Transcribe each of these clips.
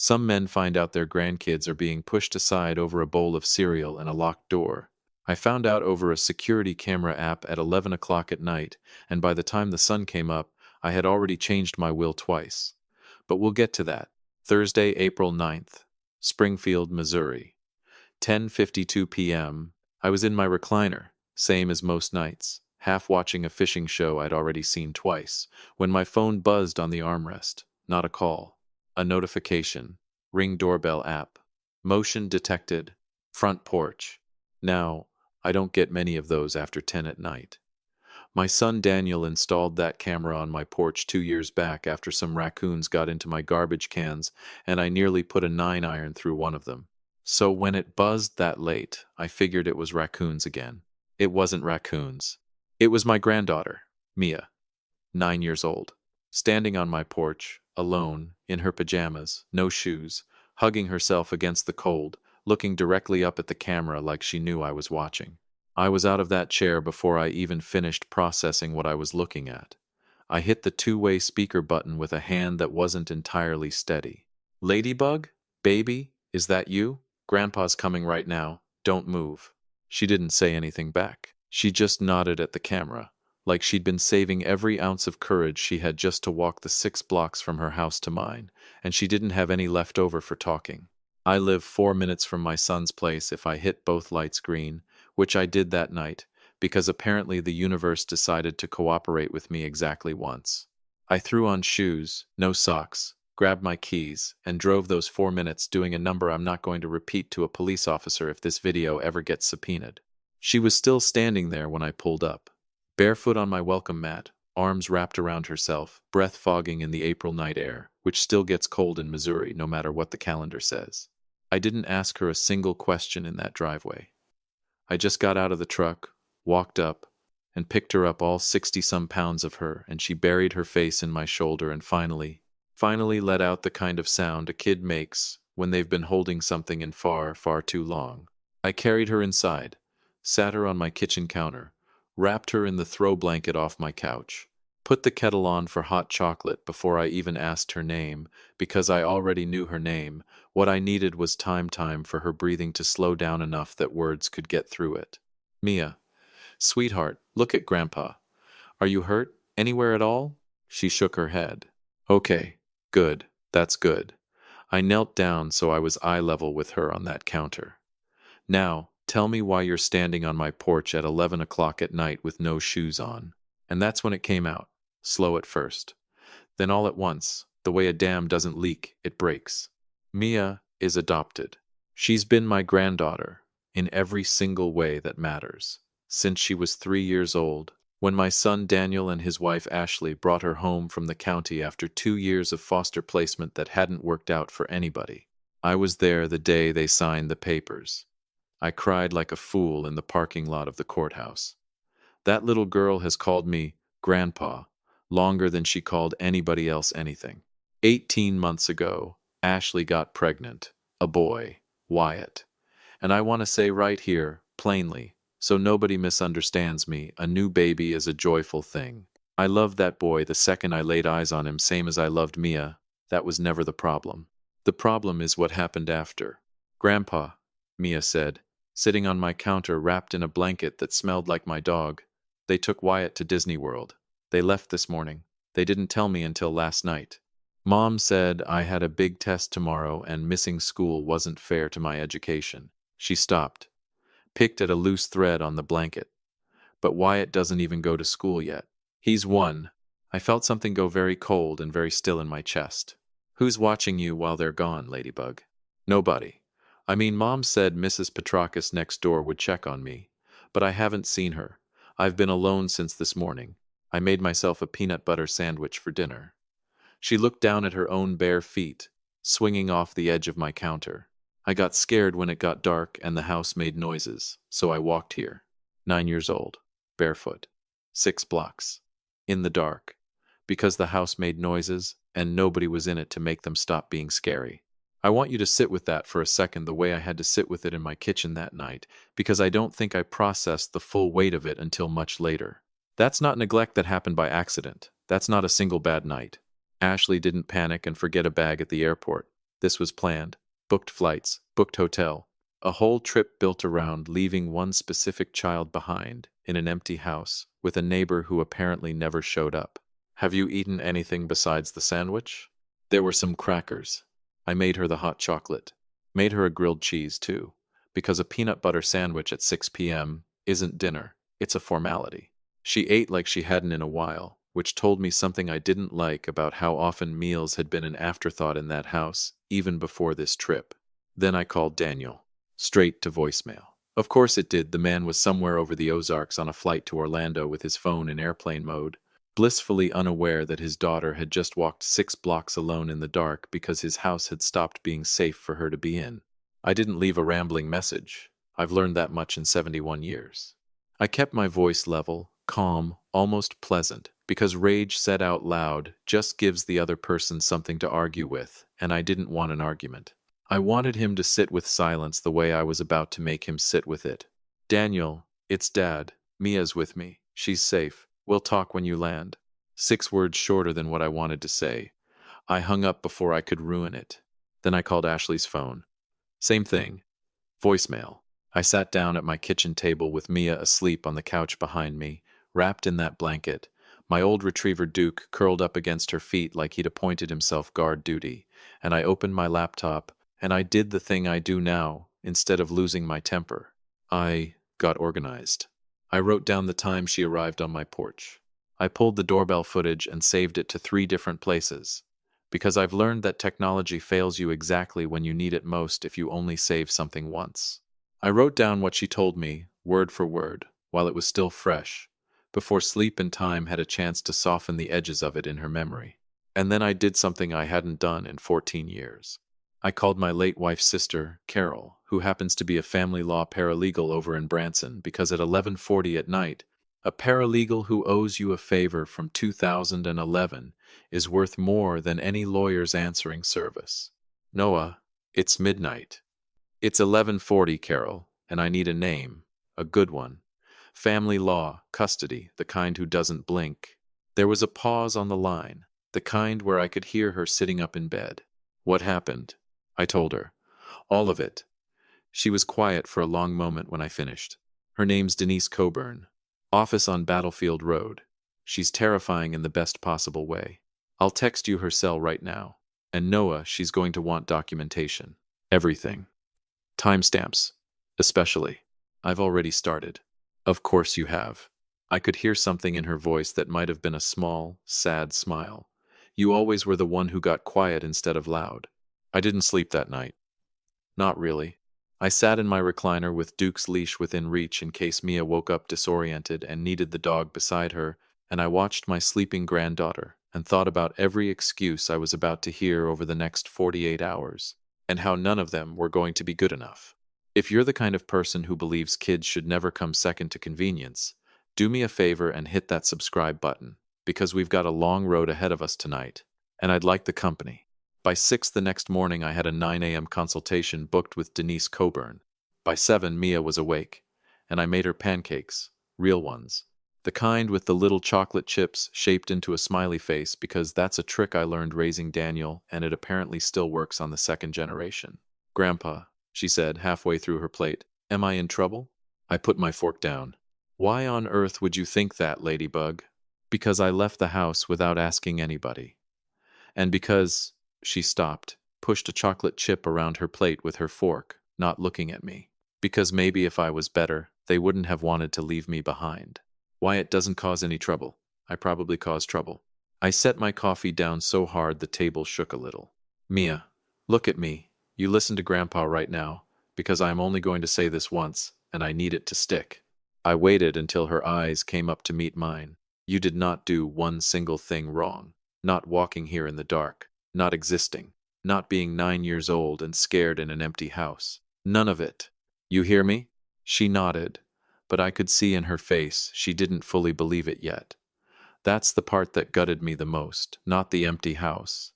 Some men find out their grandkids are being pushed aside over a bowl of cereal and a locked door. I found out over a security camera app at 11 o'clock at night, and by the time the sun came up, I had already changed my will twice. But we'll get to that. Thursday, April 9th, Springfield, Missouri. 10:52 p.m. I was in my recliner, same as most nights, half watching a fishing show I'd already seen twice, when my phone buzzed on the armrest. Not a call. A notification. Ring doorbell app. Motion detected. Front porch. Now, I don't get many of those after 10 at night. My son Daniel installed that camera on my porch 2 years back after some raccoons got into my garbage cans and I nearly put a 9-iron through one of them. So when it buzzed that late, I figured it was raccoons again. It wasn't raccoons. It was my granddaughter, Mia, 9 years old, standing on my porch, alone, in her pajamas, no shoes, hugging herself against the cold, looking directly up at the camera like she knew I was watching. I was out of that chair before I even finished processing what I was looking at. I hit the two-way speaker button with a hand that wasn't entirely steady. "Ladybug? Baby? Is that you? Grandpa's coming right now. Don't move." She didn't say anything back. She just nodded at the camera, like she'd been saving every ounce of courage she had just to walk the 6 blocks from her house to mine, and she didn't have any left over for talking. I live 4 minutes from my son's place if I hit both lights green, which I did that night, because apparently the universe decided to cooperate with me exactly once. I threw on shoes, no socks, grabbed my keys, and drove those 4 minutes doing a number I'm not going to repeat to a police officer if this video ever gets subpoenaed. She was still standing there when I pulled up, barefoot on my welcome mat, arms wrapped around herself, breath fogging in the April night air, which still gets cold in Missouri no matter what the calendar says. I didn't ask her a single question in that driveway. I just got out of the truck, walked up, and picked her up, all 60-some pounds of her, and she buried her face in my shoulder and finally let out the kind of sound a kid makes when they've been holding something in far, far too long. I carried her inside, sat her on my kitchen counter, wrapped her in the throw blanket off my couch, put the kettle on for hot chocolate before I even asked her name, because I already knew her name. What I needed was time for her breathing to slow down enough that words could get through it. "Mia, sweetheart, look at Grandpa. Are you hurt? Anywhere at all?" She shook her head. "Okay, good, that's good." I knelt down so I was eye level with her on that counter. "Now, tell me why you're standing on my porch at 11 o'clock at night with no shoes on." And that's when it came out, slow at first. Then all at once, the way a dam doesn't leak, it breaks. Mia is adopted. She's been my granddaughter, in every single way that matters, since she was 3 years old, when my son Daniel and his wife Ashley brought her home from the county after 2 years of foster placement that hadn't worked out for anybody. I was there the day they signed the papers. I cried like a fool in the parking lot of the courthouse. That little girl has called me Grandpa longer than she called anybody else anything. 18 months ago, Ashley got pregnant, a boy, Wyatt. And I want to say right here, plainly, so nobody misunderstands me, a new baby is a joyful thing. I loved that boy the second I laid eyes on him, same as I loved Mia. That was never the problem. The problem is what happened after. "Grandpa," Mia said, sitting on my counter wrapped in a blanket that smelled like my dog. "They took Wyatt to Disney World. They left this morning. They didn't tell me until last night. Mom said I had a big test tomorrow and missing school wasn't fair to my education." She stopped, picked at a loose thread on the blanket. "But Wyatt doesn't even go to school yet. He's 1. I felt something go very cold and very still in my chest. "Who's watching you while they're gone, Ladybug?" "Nobody. I mean, Mom said Mrs. Petrakis next door would check on me, but I haven't seen her. I've been alone since this morning. I made myself a peanut butter sandwich for dinner." She looked down at her own bare feet, swinging off the edge of my counter. "I got scared when it got dark and the house made noises, so I walked here. 9 years old, barefoot, 6 blocks, in the dark, because the house made noises and nobody was in it to make them stop being scary. I want you to sit with that for a second, the way I had to sit with it in my kitchen that night, because I don't think I processed the full weight of it until much later. That's not neglect that happened by accident. That's not a single bad night. Ashley didn't panic and forget a bag at the airport. This was planned. Booked flights, booked hotel. A whole trip built around leaving one specific child behind in an empty house with a neighbor who apparently never showed up. Have you eaten anything besides the sandwich? There were some crackers. I made her the hot chocolate. Made her a grilled cheese, too, because a peanut butter sandwich at 6 p.m. isn't dinner, it's a formality. She ate like she hadn't in a while, which told me something I didn't like about how often meals had been an afterthought in that house, even before this trip. Then I called Daniel. Straight to voicemail. Of course it did. The man was somewhere over the Ozarks on a flight to Orlando with his phone in airplane mode, blissfully unaware that his daughter had just walked 6 blocks alone in the dark because his house had stopped being safe for her to be in. I didn't leave a rambling message. I've learned that much in 71 years. I kept my voice level, calm, almost pleasant, because rage said out loud just gives the other person something to argue with, and I didn't want an argument. I wanted him to sit with silence the way I was about to make him sit with it. Daniel, it's Dad. Mia's with me. She's safe. We'll talk when you land. 6 words shorter than what I wanted to say. I hung up before I could ruin it. Then I called Ashley's phone. Same thing. Voicemail. I sat down at my kitchen table with Mia asleep on the couch behind me, wrapped in that blanket, my old retriever Duke curled up against her feet like he'd appointed himself guard duty, and I opened my laptop, and I did the thing I do now, instead of losing my temper. I got organized. I wrote down the time she arrived on my porch. I pulled the doorbell footage and saved it to 3 different places, because I've learned that technology fails you exactly when you need it most if you only save something once. I wrote down what she told me, word for word, while it was still fresh, before sleep and time had a chance to soften the edges of it in her memory. And then I did something I hadn't done in 14 years. I called my late wife's sister, Carol, who happens to be a family law paralegal over in Branson, because at 11:40 at night, a paralegal who owes you a favor from 2011 is worth more than any lawyer's answering service. Noah, it's midnight. It's 11:40, Carol, and I need a name, a good one. Family law, custody, the kind who doesn't blink. There was a pause on the line, the kind where I could hear her sitting up in bed. What happened? I told her. All of it. She was quiet for a long moment when I finished. Her name's Denise Coburn. Office on Battlefield Road. She's terrifying in the best possible way. I'll text you her cell right now. And Noah, she's going to want documentation. Everything. Timestamps. Especially. I've already started. Of course you have. I could hear something in her voice that might have been a small, sad smile. You always were the one who got quiet instead of loud. I didn't sleep that night. Not really. I sat in my recliner with Duke's leash within reach in case Mia woke up disoriented and needed the dog beside her, and I watched my sleeping granddaughter and thought about every excuse I was about to hear over the next 48 hours, and how none of them were going to be good enough. If you're the kind of person who believes kids should never come second to convenience, do me a favor and hit that subscribe button, because we've got a long road ahead of us tonight, and I'd like the company. By 6 the next morning, I had a 9 a.m. consultation booked with Denise Coburn. By 7, Mia was awake, and I made her pancakes, real ones. The kind with the little chocolate chips shaped into a smiley face, because that's a trick I learned raising Daniel, and it apparently still works on the 2nd generation. Grandpa, she said halfway through her plate, am I in trouble? I put my fork down. Why on earth would you think that, Ladybug? Because I left the house without asking anybody. And because... She stopped, pushed a chocolate chip around her plate with her fork, not looking at me. Because maybe if I was better, they wouldn't have wanted to leave me behind. Why, it doesn't cause any trouble. I probably cause trouble. I set my coffee down so hard the table shook a little. Mia, look at me. You listen to Grandpa right now, because I am only going to say this once, and I need it to stick. I waited until her eyes came up to meet mine. You did not do one single thing wrong. Not walking here in the dark. Not existing, not being 9 years old and scared in an empty house. None of it. You hear me? She nodded, but I could see in her face she didn't fully believe it yet. That's the part that gutted me the most, not the empty house,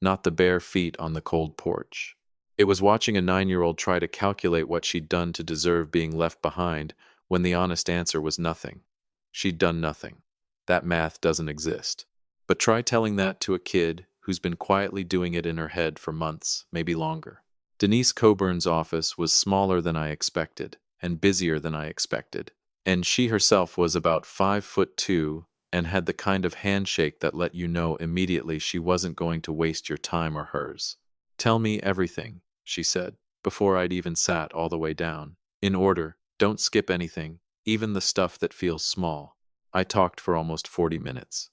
not the bare feet on the cold porch. It was watching a 9-year-old try to calculate what she'd done to deserve being left behind when the honest answer was nothing. She'd done nothing. That math doesn't exist. But try telling that to a kid who's been quietly doing it in her head for months, maybe longer. Denise Coburn's office was smaller than I expected, and busier than I expected. And she herself was about 5'2" and had the kind of handshake that let you know immediately she wasn't going to waste your time or hers. "Tell me everything," she said, before I'd even sat all the way down. "In order, don't skip anything, even the stuff that feels small." I talked for almost 40 minutes.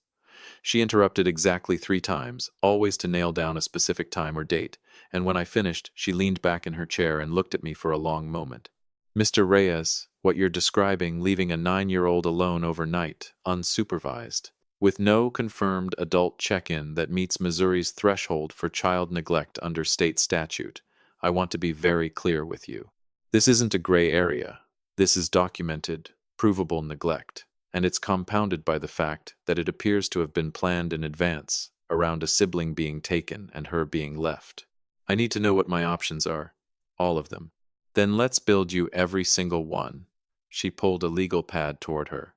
She interrupted exactly 3 times, always to nail down a specific time or date, and when I finished, she leaned back in her chair and looked at me for a long moment. "Mr. Reyes, what you're describing, leaving a 9-year-old alone overnight, unsupervised, with no confirmed adult check-in that meets Missouri's threshold for child neglect under state statute. I want to be very clear with you. This isn't a gray area. This is documented, provable neglect, and it's compounded by the fact that it appears to have been planned in advance, around a sibling being taken and her being left. I need to know what my options are. All of them. Then let's build you every single one." She pulled a legal pad toward her.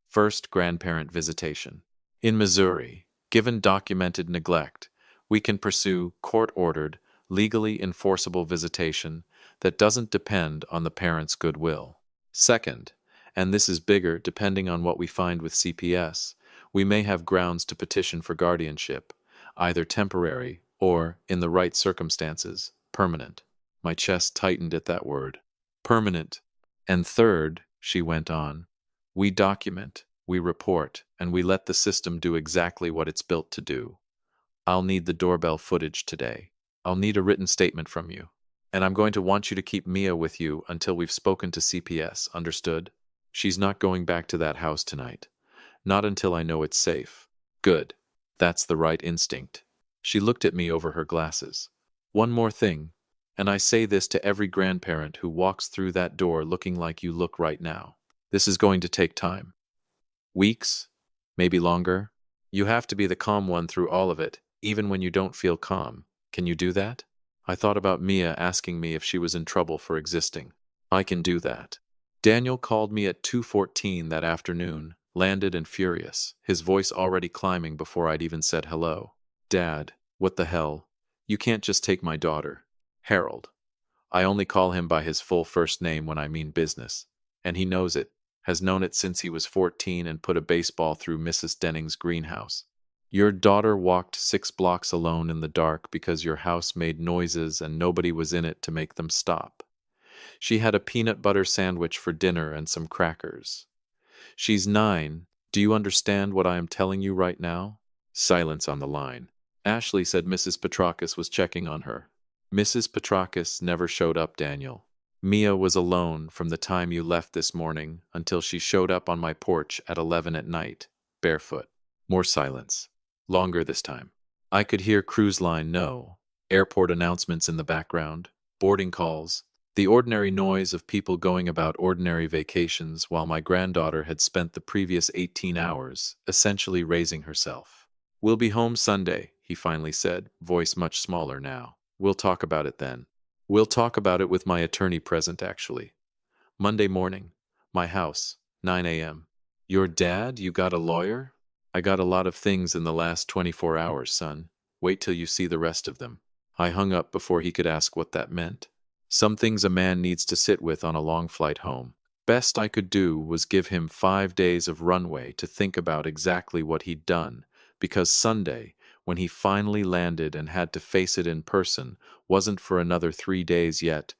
"First, grandparent visitation. In Missouri, given documented neglect, we can pursue court-ordered, legally enforceable visitation that doesn't depend on the parent's goodwill. Second, and this is bigger depending on what we find with CPS, we may have grounds to petition for guardianship, either temporary or, in the right circumstances, permanent." My chest tightened at that word. Permanent. "And third," she went on, "we document, we report, and we let the system do exactly what it's built to do. I'll need the doorbell footage today. I'll need a written statement from you. And I'm going to want you to keep Mia with you until we've spoken to CPS, understood? She's not going back to that house tonight. Not until I know it's safe." "Good. That's the right instinct." She looked at me over her glasses. "One more thing. And I say this to every grandparent who walks through that door looking like you look right now. This is going to take time. Weeks, maybe longer. You have to be the calm one through all of it, even when you don't feel calm. Can you do that?" I thought about Mia asking me if she was in trouble for existing. I can do that. Daniel called me at 2:14 that afternoon, landed and furious, his voice already climbing before I'd even said hello. "Dad, what the hell? You can't just take my daughter. Harold. I only call him by his full first name when I mean business. And he knows it, has known it since he was 14 and put a baseball through Mrs. Denning's greenhouse. Your daughter walked 6 blocks alone in the dark because your house made noises and nobody was in it to make them stop. She had a peanut butter sandwich for dinner and some crackers. She's 9. Do you understand what I am telling you right now?" Silence on the line. Ashley said Mrs. Petrakis was checking on her. "Mrs. Petrakis never showed up, Daniel. Mia was alone from the time you left this morning until she showed up on my porch at 11 at night, barefoot." More silence. Longer this time. I could hear cruise line no, airport announcements in the background, boarding calls, the ordinary noise of people going about ordinary vacations while my granddaughter had spent the previous 18 hours essentially raising herself. "We'll be home Sunday," he finally said, voice much smaller now. "We'll talk about it then. We'll talk about it with my attorney present, actually. Monday morning. My house, 9 a.m. "Your dad? You got a lawyer?" "I got a lot of things in the last 24 hours, son. Wait till you see the rest of them." I hung up before he could ask what that meant. Some things a man needs to sit with on a long flight home. Best I could do was give him 5 days of runway to think about exactly what he'd done, because Sunday, when he finally landed and had to face it in person, wasn't for another 3 days yet,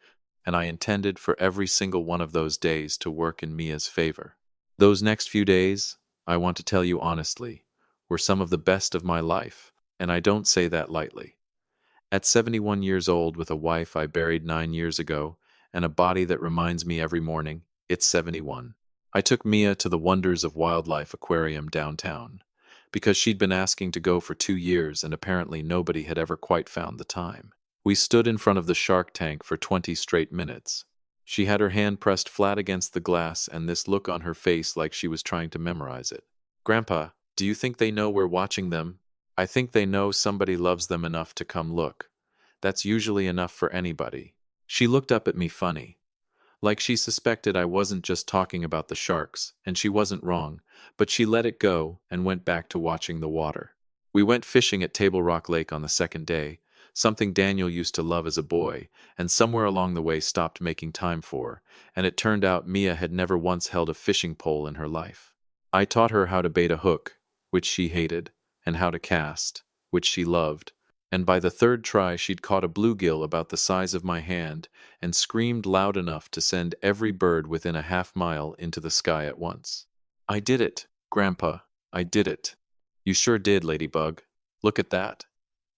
and I intended for every single one of those days to work in Mia's favor. Those next few days, I want to tell you honestly, were some of the best of my life, and I don't say that lightly. At 71 years old with a wife I buried 9 years ago, and a body that reminds me every morning, it's 71. I took Mia to the Wonders of Wildlife Aquarium downtown, because she'd been asking to go for 2 years and apparently nobody had ever quite found the time. We stood in front of the shark tank for 20 straight minutes. She had her hand pressed flat against the glass and this look on her face like she was trying to memorize it. "Grandpa, do you think they know we're watching them?" "I think they know somebody loves them enough to come look. That's usually enough for anybody." She looked up at me funny, like she suspected I wasn't just talking about the sharks, and she wasn't wrong, but she let it go and went back to watching the water. We went fishing at Table Rock Lake on the second day, something Daniel used to love as a boy, and somewhere along the way stopped making time for, and it turned out Mia had never once held a fishing pole in her life. I taught her how to bait a hook, which she hated, and how to cast, which she loved, and by the third try she'd caught a bluegill about the size of my hand and screamed loud enough to send every bird within a half-mile into the sky at once. "I did it, Grandpa, I did it." "You sure did, Ladybug. Look at that."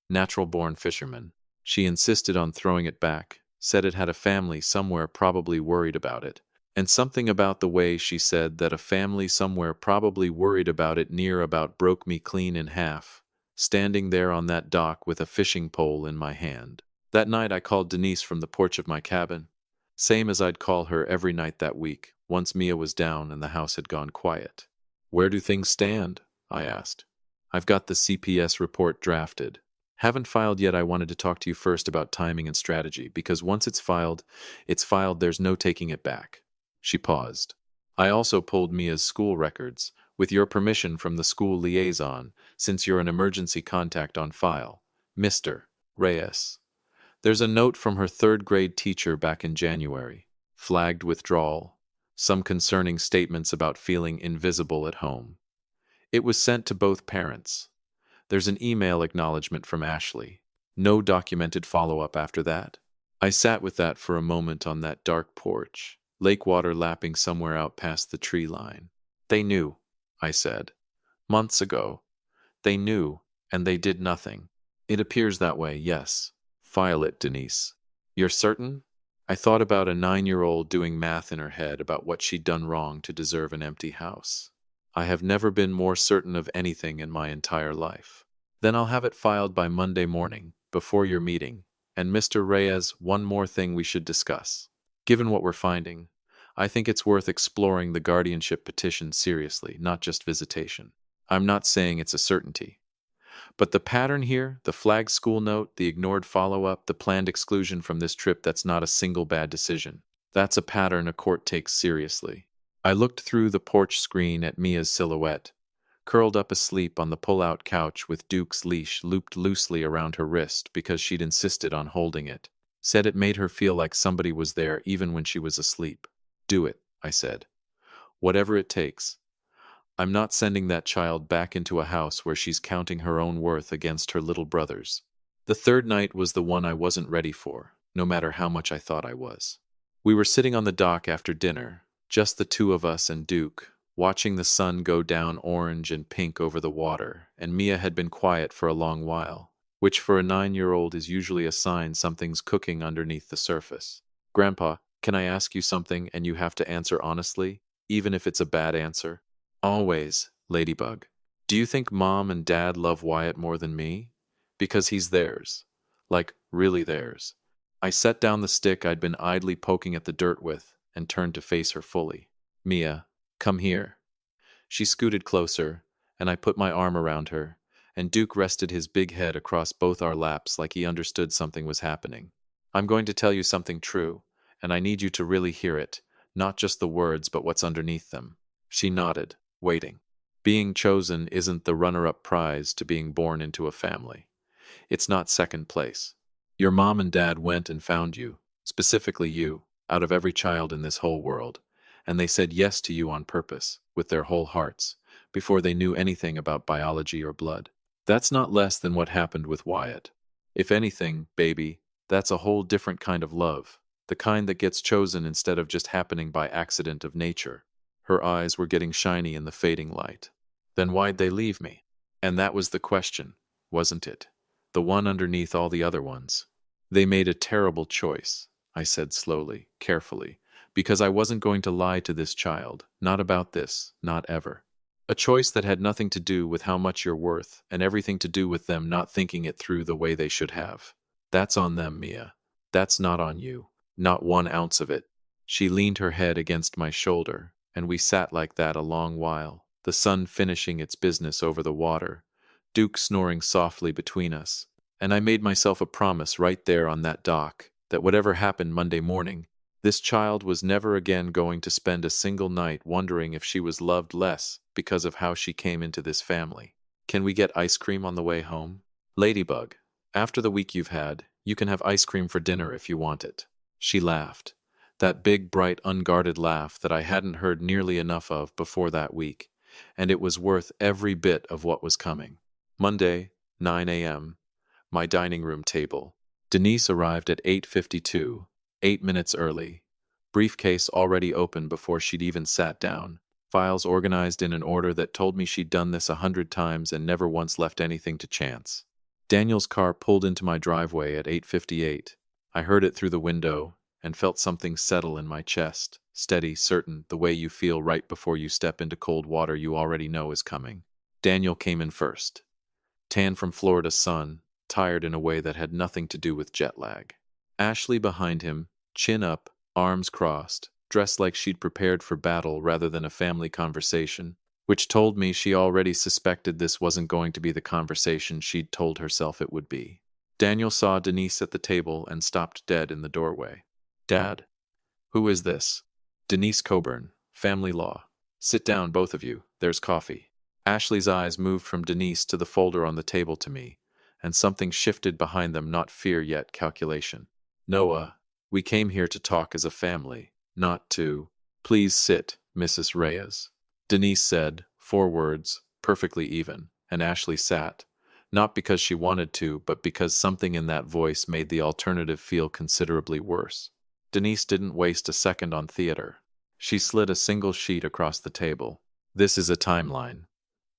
Natural-born fisherman. She insisted on throwing it back, said it had a family somewhere probably worried about it. And something about the way she said that a family somewhere probably worried about it near about broke me clean in half, standing there on that dock with a fishing pole in my hand. That night I called Denise from the porch of my cabin, same as I'd call her every night that week, once Mia was down and the house had gone quiet. "Where do things stand?" I asked. "I've got the CPS report drafted. Haven't filed yet. I wanted to talk to you first about timing and strategy, because once it's filed, there's no taking it back." She paused. "I also pulled Mia's school records, with your permission from the school liaison, since you're an emergency contact on file, Mr. Reyes. There's a note from her third-grade teacher back in January, flagged withdrawal, some concerning statements about feeling invisible at home. It was sent to both parents. There's an email acknowledgement from Ashley. No documented follow-up after that." I sat with that for a moment on that dark porch, lake water lapping somewhere out past the tree line. "They knew," I said. "Months ago. They knew, and they did nothing." "It appears that way, yes." "File it, Denise." "You're certain?" I thought about a 9-year-old doing math in her head about what she'd done wrong to deserve an empty house. I have never been more certain of anything in my entire life. "Then I'll have it filed by Monday morning, before your meeting. And Mr. Reyes, one more thing we should discuss. Given what we're finding, I think it's worth exploring the guardianship petition seriously, not just visitation. I'm not saying it's a certainty. But the pattern here, the flagged school note, the ignored follow-up, the planned exclusion from this trip, that's not a single bad decision. That's a pattern a court takes seriously." I looked through the porch screen at Mia's silhouette, curled up asleep on the pull-out couch with Duke's leash looped loosely around her wrist because she'd insisted on holding it. Said it made her feel like somebody was there even when she was asleep. "Do it," I said. "Whatever it takes. I'm not sending that child back into a house where she's counting her own worth against her little brother's." The third night was the one I wasn't ready for, no matter how much I thought I was. We were sitting on the dock after dinner, just the two of us and Duke, watching the sun go down orange and pink over the water, and Mia had been quiet for a long while, which for a 9-year-old is usually a sign something's cooking underneath the surface. "Grandpa, can I ask you something and you have to answer honestly, even if it's a bad answer?" "Always, Ladybug." "Do you think Mom and Dad love Wyatt more than me? Because he's theirs. Like, really theirs." I set down the stick I'd been idly poking at the dirt with and turned to face her fully. "Mia, come here." She scooted closer, and I put my arm around her, and Duke rested his big head across both our laps like he understood something was happening. "I'm going to tell you something true, and I need you to really hear it, not just the words but what's underneath them." She nodded, waiting. "Being chosen isn't the runner-up prize to being born into a family. It's not second place. Your mom and dad went and found you, specifically you, out of every child in this whole world, and they said yes to you on purpose, with their whole hearts, before they knew anything about biology or blood. That's not less than what happened with Wyatt. If anything, baby, that's a whole different kind of love, the kind that gets chosen instead of just happening by accident of nature." Her eyes were getting shiny in the fading light. "Then why'd they leave me?" And that was the question, wasn't it? The one underneath all the other ones. "They made a terrible choice," I said slowly, carefully, "because I wasn't going to lie to this child, not about this, not ever. A choice that had nothing to do with how much you're worth, and everything to do with them not thinking it through the way they should have. That's on them, Mia. That's not on you. Not 1 ounce of it." She leaned her head against my shoulder, and we sat like that a long while, the sun finishing its business over the water, Duke snoring softly between us. And I made myself a promise right there on that dock that whatever happened Monday morning, this child was never again going to spend a single night wondering if she was loved less because of how she came into this family. Can we get ice cream on the way home? Ladybug, after the week you've had, you can have ice cream for dinner if you want it. She laughed. That big, bright, unguarded laugh that I hadn't heard nearly enough of before that week, and it was worth every bit of what was coming. Monday, 9 a.m., my dining room table. Denise arrived at 8:52, 8 minutes early. Briefcase already open before she'd even sat down. Files organized in an order that told me she'd done this 100 times and never once left anything to chance. Daniel's car pulled into my driveway at 8:58. I heard it through the window and felt something settle in my chest, steady, certain, the way you feel right before you step into cold water you already know is coming. Daniel came in first. Tan from Florida sun, tired in a way that had nothing to do with jet lag. Ashley behind him, chin up, arms crossed, dressed like she'd prepared for battle rather than a family conversation, which told me she already suspected this wasn't going to be the conversation she'd told herself it would be. Daniel saw Denise at the table and stopped dead in the doorway. Dad? Who is this? Denise Coburn, family law. Sit down, both of you. There's coffee. Ashley's eyes moved from Denise to the folder on the table to me, and something shifted behind them, not fear yet calculation. Noah, we came here to talk as a family, not to... Please sit, Mrs. Reyes. Denise said, 4 words, perfectly even, and Ashley sat, not because she wanted to, but because something in that voice made the alternative feel considerably worse. Denise didn't waste a second on theater. She slid a single sheet across the table. This is a timeline.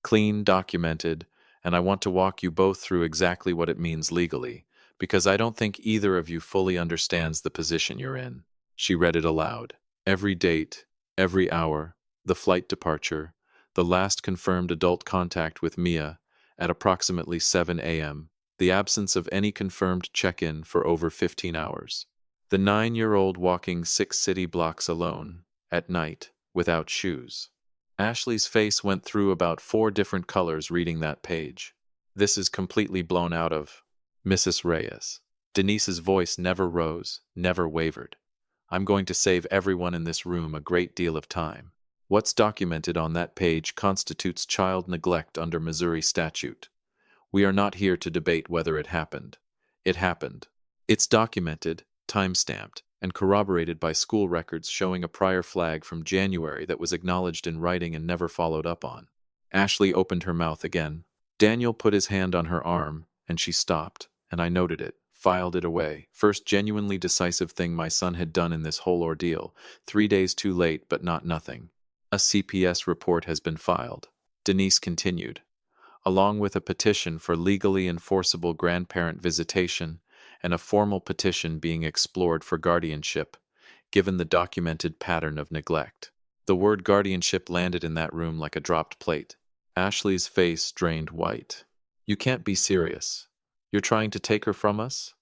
Clean, documented, and I want to walk you both through exactly what it means legally, because I don't think either of you fully understands the position you're in. She read it aloud. Every date, every hour, the flight departure, the last confirmed adult contact with Mia at approximately 7 a.m., the absence of any confirmed check-in for over 15 hours. The 9-year-old walking 6 city blocks alone, at night, without shoes. Ashley's face went through about 4 different colors reading that page. This is completely blown out of Mrs. Reyes. Denise's voice never rose, never wavered. I'm going to save everyone in this room a great deal of time. What's documented on that page constitutes child neglect under Missouri statute. We are not here to debate whether it happened. It happened. It's documented, time-stamped, and corroborated by school records showing a prior flag from January that was acknowledged in writing and never followed up on. Ashley opened her mouth again. Daniel put his hand on her arm, and she stopped, and I noted it, filed it away. First genuinely decisive thing my son had done in this whole ordeal. 3 days too late, but not nothing. A CPS report has been filed. Denise continued. Along with a petition for legally enforceable grandparent visitation and a formal petition being explored for guardianship, given the documented pattern of neglect. The word guardianship landed in that room like a dropped plate. Ashley's face drained white. You can't be serious. You're trying to take her from us?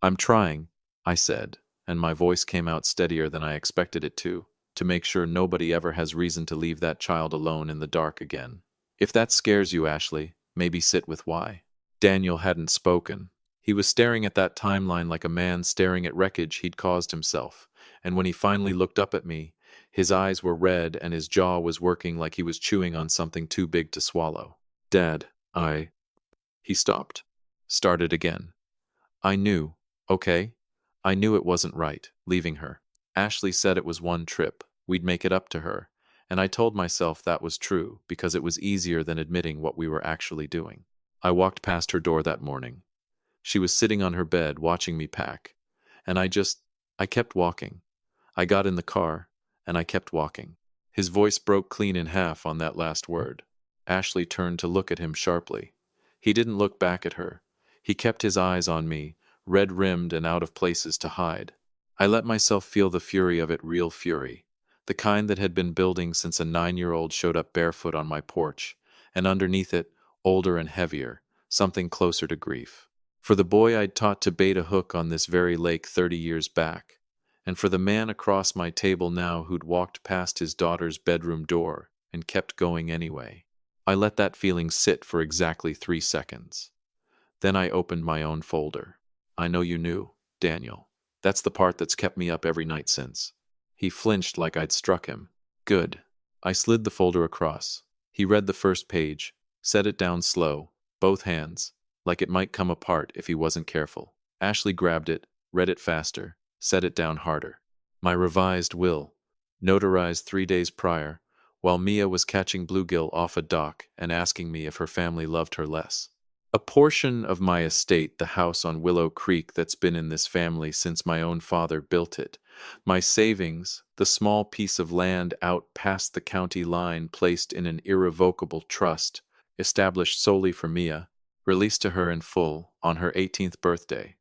I'm trying, I said, and my voice came out steadier than I expected it to make sure nobody ever has reason to leave that child alone in the dark again. If that scares you, Ashley, maybe sit with why. Daniel hadn't spoken. He was staring at that timeline like a man staring at wreckage he'd caused himself, and when he finally looked up at me, his eyes were red and his jaw was working like he was chewing on something too big to swallow. Dad, He stopped. Started again. I knew, okay? I knew it wasn't right, leaving her. Ashley said it was one trip. We'd make it up to her. And I told myself that was true because it was easier than admitting what we were actually doing. I walked past her door that morning. She was sitting on her bed watching me pack. And I kept walking. I got in the car, and I kept walking. His voice broke clean in half on that last word. Ashley turned to look at him sharply. He didn't look back at her. He kept his eyes on me, red-rimmed and out of places to hide. I let myself feel the fury of it, real fury. The kind that had been building since a 9-year-old showed up barefoot on my porch, and underneath it, older and heavier, something closer to grief. For the boy I'd taught to bait a hook on this very lake 30 years back, and for the man across my table now who'd walked past his daughter's bedroom door and kept going anyway. I let that feeling sit for exactly 3 seconds. Then I opened my own folder. I know you knew, Daniel. That's the part that's kept me up every night since. He flinched like I'd struck him. Good. I slid the folder across. He read the first page, Set it down slow, both hands, like it might come apart if he wasn't careful. Ashley grabbed it, read it faster, set it down harder. My revised will, notarized 3 days prior, while Mia was catching bluegill off a dock and asking me if her family loved her less. A portion of my estate, the house on Willow Creek that's been in this family since my own father built it. My savings, the small piece of land out past the county line placed in an irrevocable trust, established solely for Mia, released to her in full on her 18th birthday,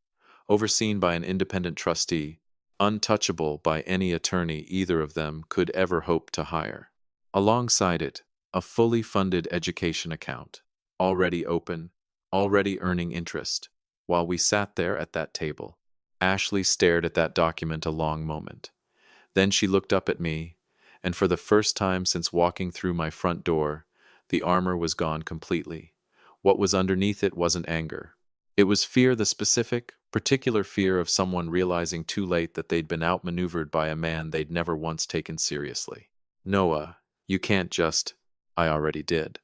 overseen by an independent trustee, untouchable by any attorney either of them could ever hope to hire. Alongside it, a fully funded education account, already open, already earning interest. While we sat there at that table, Ashley stared at that document a long moment. Then she looked up at me, and for the first time since walking through my front door, the armor was gone completely. What was underneath it wasn't anger. It was fear, the specific, particular fear of someone realizing too late that they'd been outmaneuvered by a man they'd never once taken seriously. Noah, you can't just... I already did.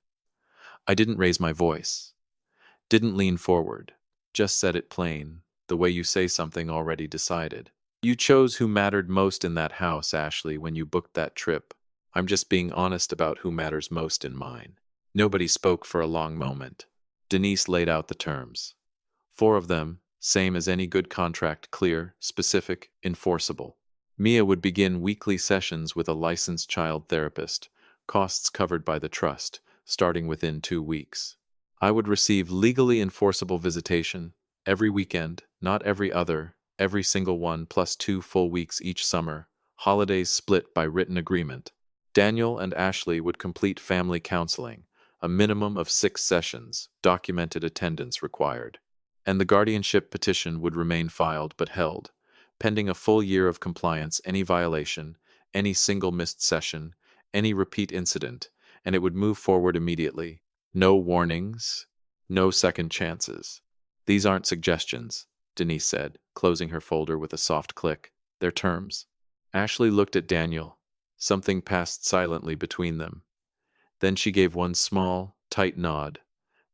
I didn't raise my voice. Didn't lean forward. Just said it plain, the way you say something already decided. You chose who mattered most in that house, Ashley, when you booked that trip. I'm just being honest about who matters most in mine. Nobody spoke for a long moment. Denise laid out the terms. 4 of them, same as any good contract, clear, specific, enforceable. Mia would begin weekly sessions with a licensed child therapist, costs covered by the trust, starting within 2 weeks. I would receive legally enforceable visitation every weekend, not every other, every single one, plus 2 full weeks each summer, holidays split by written agreement. Daniel and Ashley would complete family counseling, a minimum of 6 sessions, documented attendance required. And the guardianship petition would remain filed but held, pending a full year of compliance, any violation, any single missed session, any repeat incident, and it would move forward immediately. No warnings, no second chances. These aren't suggestions, Denise said, closing her folder with a soft click. They're terms. Ashley looked at Daniel. Something passed silently between them. Then she gave one small, tight nod,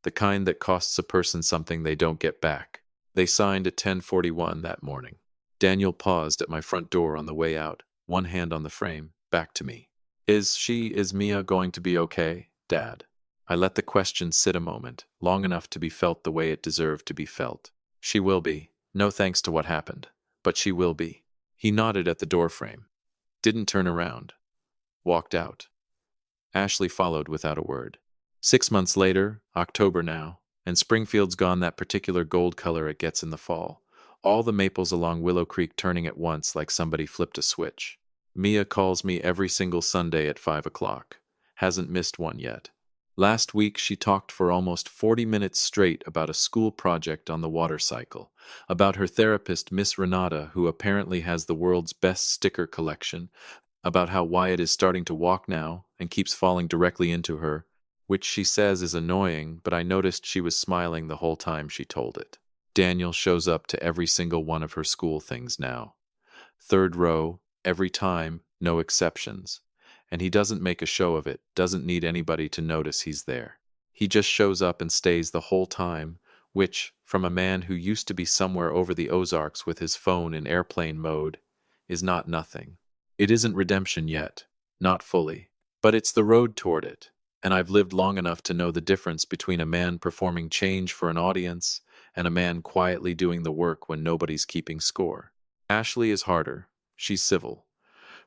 the kind that costs a person something they don't get back. They signed at 10:41 that morning. Daniel paused at my front door on the way out, one hand on the frame, back to me. Is Mia going to be okay, Dad? I let the question sit a moment, long enough to be felt the way it deserved to be felt. She will be, no thanks to what happened, but she will be. He nodded at the doorframe, didn't turn around, walked out. Ashley followed without a word. 6 months later, October now, and Springfield's gone that particular gold color it gets in the fall. All the maples along Willow Creek turning at once like somebody flipped a switch. Mia calls me every single Sunday at 5 o'clock. Hasn't missed one yet. Last week she talked for almost 40 minutes straight about a school project on the water cycle, about her therapist Miss Renata, who apparently has the world's best sticker collection, about how Wyatt is starting to walk now and keeps falling directly into her, which she says is annoying, but I noticed she was smiling the whole time she told it. Daniel shows up to every single one of her school things now. 3rd row, every time, no exceptions. And he doesn't make a show of it, doesn't need anybody to notice he's there. He just shows up and stays the whole time, which, from a man who used to be somewhere over the Ozarks with his phone in airplane mode, is not nothing. It isn't redemption yet, not fully, but it's the road toward it, and I've lived long enough to know the difference between a man performing change for an audience and a man quietly doing the work when nobody's keeping score. Ashley is harder. She's civil.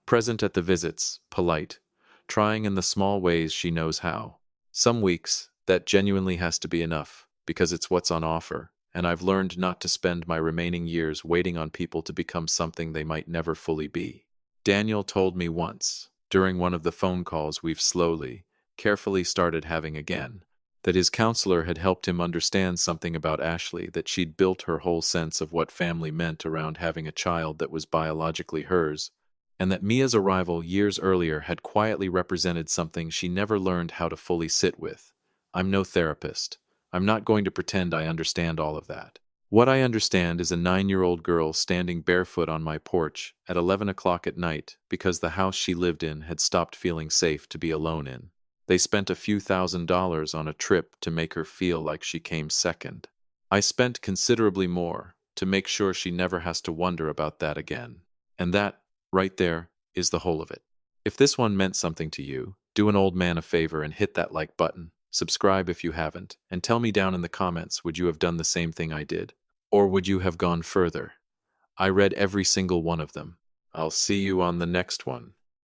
Present at the visits, polite, trying in the small ways she knows how. Some weeks, that genuinely has to be enough, because it's what's on offer, and I've learned not to spend my remaining years waiting on people to become something they might never fully be. Daniel told me once, during one of the phone calls we've slowly, carefully started having again, that his counselor had helped him understand something about Ashley, that she'd built her whole sense of what family meant around having a child that was biologically hers, and that Mia's arrival years earlier had quietly represented something she never learned how to fully sit with. I'm no therapist. I'm not going to pretend I understand all of that. What I understand is a 9-year-old girl standing barefoot on my porch at 11 o'clock at night because the house she lived in had stopped feeling safe to be alone in. They spent a few $1,000s on a trip to make her feel like she came second. I spent considerably more to make sure she never has to wonder about that again. And that, right there, is the whole of it. If this one meant something to you, do an old man a favor and hit that like button. Subscribe if you haven't, and tell me down in the comments, would you have done the same thing I did? Or would you have gone further? I read every single one of them. I'll see you on the next one.